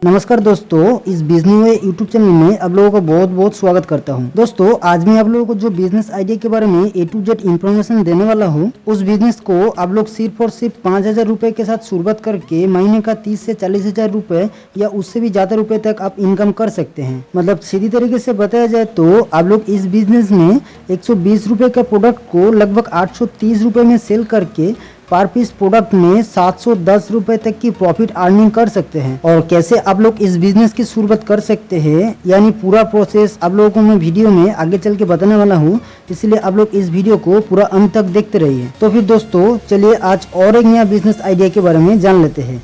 नमस्कार दोस्तों, इस बिजनेस वे यूट्यूब चैनल में आप लोगों का बहुत बहुत स्वागत करता हूं। दोस्तों, आज मैं आप लोगों को जो बिजनेस आइडिया के बारे में A to Z इन्फॉर्मेशन देने वाला हूं, उस बिजनेस को आप लोग सिर्फ और सिर्फ 5,000 रुपए के साथ शुरुआत करके महीने का 30 से 40,000 रुपए या उससे भी ज्यादा रुपए तक आप इनकम कर सकते हैं। मतलब सीधी तरीके से बताया जाए तो आप लोग इस बिजनेस में 120 रुपए का प्रोडक्ट को लगभग 830 रुपए में सेल करके पर पीस प्रोडक्ट में 710 रुपए तक की प्रॉफिट अर्निंग कर सकते हैं। और कैसे आप लोग इस बिजनेस की शुरुआत कर सकते हैं, यानी पूरा प्रोसेस आप लोगों को मैं वीडियो में आगे चल के बताने वाला हूँ, इसलिए आप लोग इस वीडियो को पूरा अंत तक देखते रहिए। तो फिर दोस्तों चलिए आज और एक नया बिजनेस आइडिया के बारे में जान लेते हैं।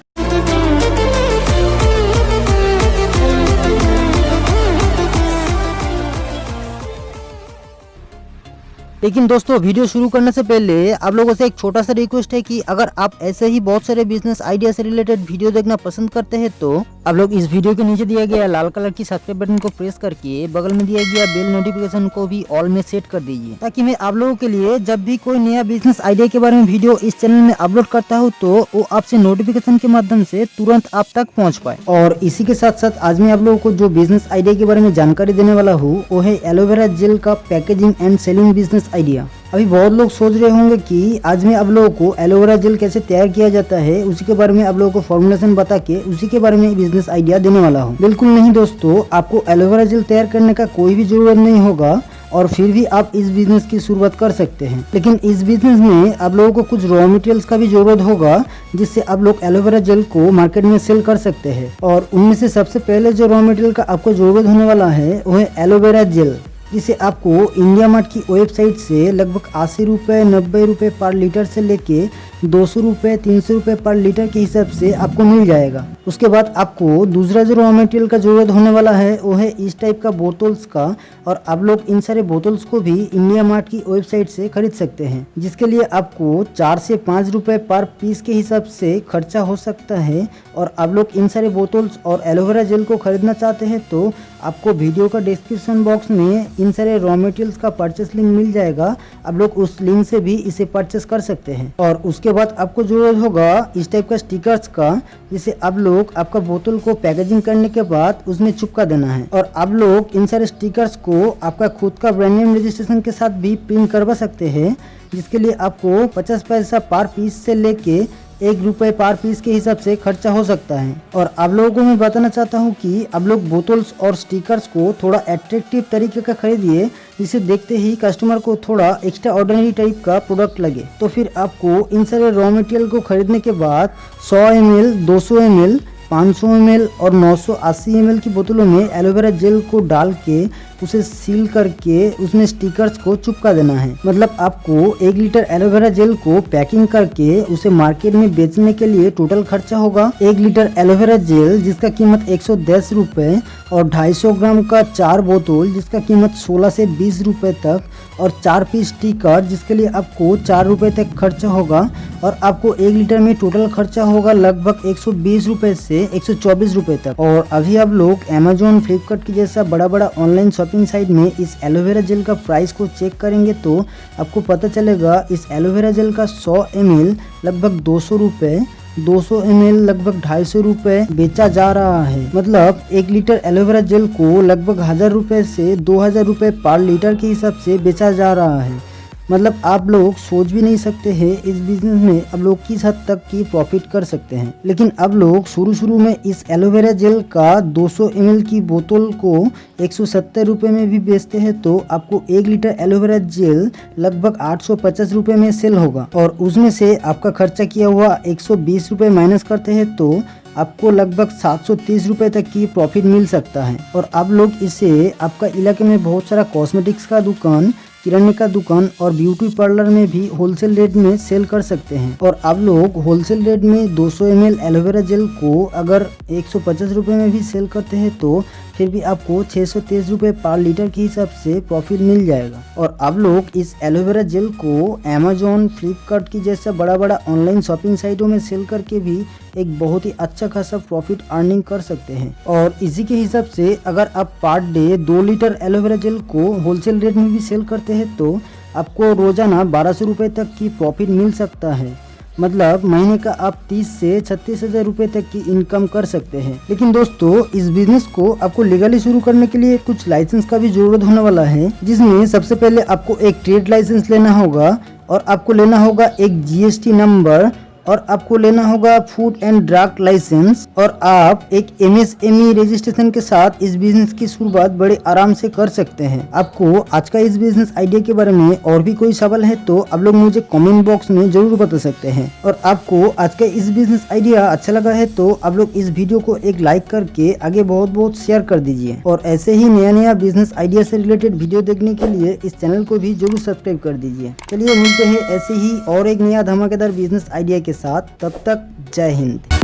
लेकिन दोस्तों वीडियो शुरू करने से पहले आप लोगों से एक छोटा सा रिक्वेस्ट है कि अगर आप ऐसे ही बहुत सारे बिजनेस आइडिया से रिलेटेड वीडियो देखना पसंद करते हैं तो आप लोग इस वीडियो के नीचे दिया गया लाल कलर की सब्सक्राइब बटन को प्रेस करके बगल में दिया गया बेल नोटिफिकेशन को भी ऑल में सेट कर दीजिए, ताकि मैं आप लोगों के लिए जब भी कोई नया बिजनेस आइडिया के बारे में वीडियो इस चैनल में अपलोड करता हूँ तो वो आपसे नोटिफिकेशन के माध्यम से तुरंत आप तक पहुँच पाए। और इसी के साथ साथ आज मैं आप लोगों को जो बिजनेस आइडिया के बारे में जानकारी देने वाला हूँ वो है एलोवेरा जेल का packaging and selling business idea. अभी बहुत लोग सोच रहे होंगे कि आज मैं आप लोगों को एलोवेरा जेल कैसे तैयार किया जाता है उसी के बारे में आप लोगों को फॉर्मुलेशन बता के उसी के बारे में बिजनेस आइडिया देने वाला हूँ। बिल्कुल नहीं दोस्तों, आपको एलोवेरा जेल तैयार करने का कोई भी जरूरत नहीं होगा और फिर भी आप इस बिजनेस की शुरुआत कर सकते हैं। लेकिन इस बिजनेस में आप लोगों को कुछ रॉ मटेरियल्स का भी जरूरत होगा जिससे आप लोग एलोवेरा जेल को मार्केट में सेल कर सकते हैं। और उनमें से सबसे पहले जो रॉ मटेरियल का आपको जरूरत होने वाला है वो है एलोवेरा जेल, जिसे आपको इंडिया मार्ट की वेबसाइट से लगभग 80 रुपए 90 रुपए पर लीटर से लेके 200 रुपए 300 रुपए पर लीटर के हिसाब से आपको मिल जाएगा। उसके बाद आपको दूसरा जो रॉ मटेरियल का जरूरत होने वाला है वो है इस टाइप का बोतल्स का, और आप लोग इन सारे बोतल्स को भी इंडिया मार्ट की वेबसाइट से खरीद सकते हैं, जिसके लिए आपको 4 से 5 रुपए पर पीस के हिसाब से खर्चा हो सकता है। और आप लोग इन सारे बोतल्स और एलोवेरा जेल को खरीदना चाहते हैं तो आपको वीडियो का डिस्क्रिप्शन बॉक्स में इन सारे रॉ मटेरियल्स का परचेस लिंक मिल जाएगा, आप लोग उस लिंक से भी इसे परचेस कर सकते हैं। और उसके बाद आपको जरूरत होगा इस टाइप का स्टिकर्स का, जिसे आप लोग आपका बोतल को पैकेजिंग करने के बाद उसमें चिपका देना है। और आप लोग इन सारे स्टिकर्स को आपका खुद का ब्रांड नेम रजिस्ट्रेशन के साथ भी प्रिंट करवा सकते हैं, जिसके लिए आपको 50 पैसा पर पीस से लेके 1 रुपए पर पीस के हिसाब से खर्चा हो सकता है। और आप लोगों को मैं बताना चाहता हूँ कि आप लोग बोतल्स और स्टिकर्स को थोड़ा अट्रैक्टिव तरीके का खरीदिए, जिसे देखते ही कस्टमर को थोड़ा एक्स्ट्रा ऑर्डिनरी टाइप का प्रोडक्ट लगे। तो फिर आपको इन सारे रॉ मटेरियल को खरीदने के बाद 100 ml 200 ml 500 ml और 980 ml की बोतलों में एलोवेरा जेल को डाल के उसे सील करके उसमें स्टिकर्स को चिपका देना है। मतलब आपको 1 लीटर एलोवेरा जेल को पैकिंग करके उसे मार्केट में बेचने के लिए टोटल खर्चा होगा 1 लीटर एलोवेरा जेल जिसका कीमत 110 रुपए, और 250 ग्राम का 4 बोतल जिसका कीमत 16 से 20 रुपए तक, और 4 पीस स्टिकर जिसके लिए आपको 4 रुपए तक खर्चा होगा। और आपको 1 लीटर में टोटल खर्चा होगा लगभग 120 रुपए से 124 रुपए तक। और अभी आप लोग अमेजोन फ्लिपकार्ट की जैसा बड़ा बड़ा ऑनलाइन शॉपिंग साइट में इस एलोवेरा जेल का प्राइस को चेक करेंगे तो आपको पता चलेगा इस एलोवेरा जेल का 100 ml लगभग 200 रुपए, 200 ml लगभग 250 रुपए बेचा जा रहा है। मतलब 1 लीटर एलोवेरा जेल को लगभग 1000 रुपए से 2000 रुपए पर लीटर के हिसाब से बेचा जा रहा है। मतलब आप लोग सोच भी नहीं सकते हैं इस बिजनेस में आप लोग किस हद तक की प्रॉफिट कर सकते हैं। लेकिन अब लोग शुरू में इस एलोवेरा जेल का 200 ml की बोतल को 170 रुपए में भी बेचते हैं तो आपको 1 लीटर एलोवेरा जेल लगभग 850 रुपए में सेल होगा। और उसमें से आपका खर्चा किया हुआ 120 रुपए माइनस करते हैं तो आपको लगभग 730 रुपए तक की प्रॉफिट मिल सकता है। और आप लोग इसे आपका इलाके में बहुत सारा कॉस्मेटिक्स का दुकान, किराने का दुकान और ब्यूटी पार्लर में भी होलसेल रेट में सेल कर सकते हैं। और आप लोग होलसेल रेट में 200 ml एलोवेरा जेल को अगर 150 रुपए में भी सेल करते हैं तो फिर भी आपको 623 रुपए पर लीटर के हिसाब से प्रॉफिट मिल जाएगा। और आप लोग इस एलोवेरा जेल को अमेजोन फ्लिपकार्ट की जैसा बड़ा बड़ा ऑनलाइन शॉपिंग साइटों में सेल करके भी एक बहुत ही अच्छा खासा प्रॉफिट अर्निंग कर सकते हैं। और इसी के हिसाब से अगर आप per day 2 litre aloe vera gel को होलसेल रेट में भी सेल करते हैं तो आपको रोजाना 1200 रुपए तक की प्रॉफिट मिल सकता है। मतलब महीने का आप 30 से 36,000 रुपए तक की इनकम कर सकते हैं। लेकिन दोस्तों इस बिजनेस को आपको लीगली शुरू करने के लिए कुछ लाइसेंस का भी जरूरत होने वाला है, जिसमें सबसे पहले आपको एक ट्रेड लाइसेंस लेना होगा और आपको लेना होगा एक जीएसटी नंबर और आपको लेना होगा फूड एंड ड्रग लाइसेंस और आप एक एमएसएमई रजिस्ट्रेशन के साथ इस बिजनेस की शुरुआत बड़े आराम से कर सकते हैं। आपको आज का इस बिजनेस आइडिया के बारे में और भी कोई सवाल है तो आप लोग मुझे कमेंट बॉक्स में जरूर बता सकते हैं। और आपको आज का इस बिजनेस आइडिया अच्छा लगा है तो आप लोग इस वीडियो को एक लाइक करके आगे बहुत बहुत शेयर कर दीजिए और ऐसे ही नया नया बिजनेस आइडिया से रिलेटेड वीडियो देखने के लिए इस चैनल को भी जरूर सब्सक्राइब कर दीजिए। चलिए मिलते हैं ऐसे ही और एक नया धमाकेदार बिजनेस आइडिया के साथ, तब तक जय हिंद।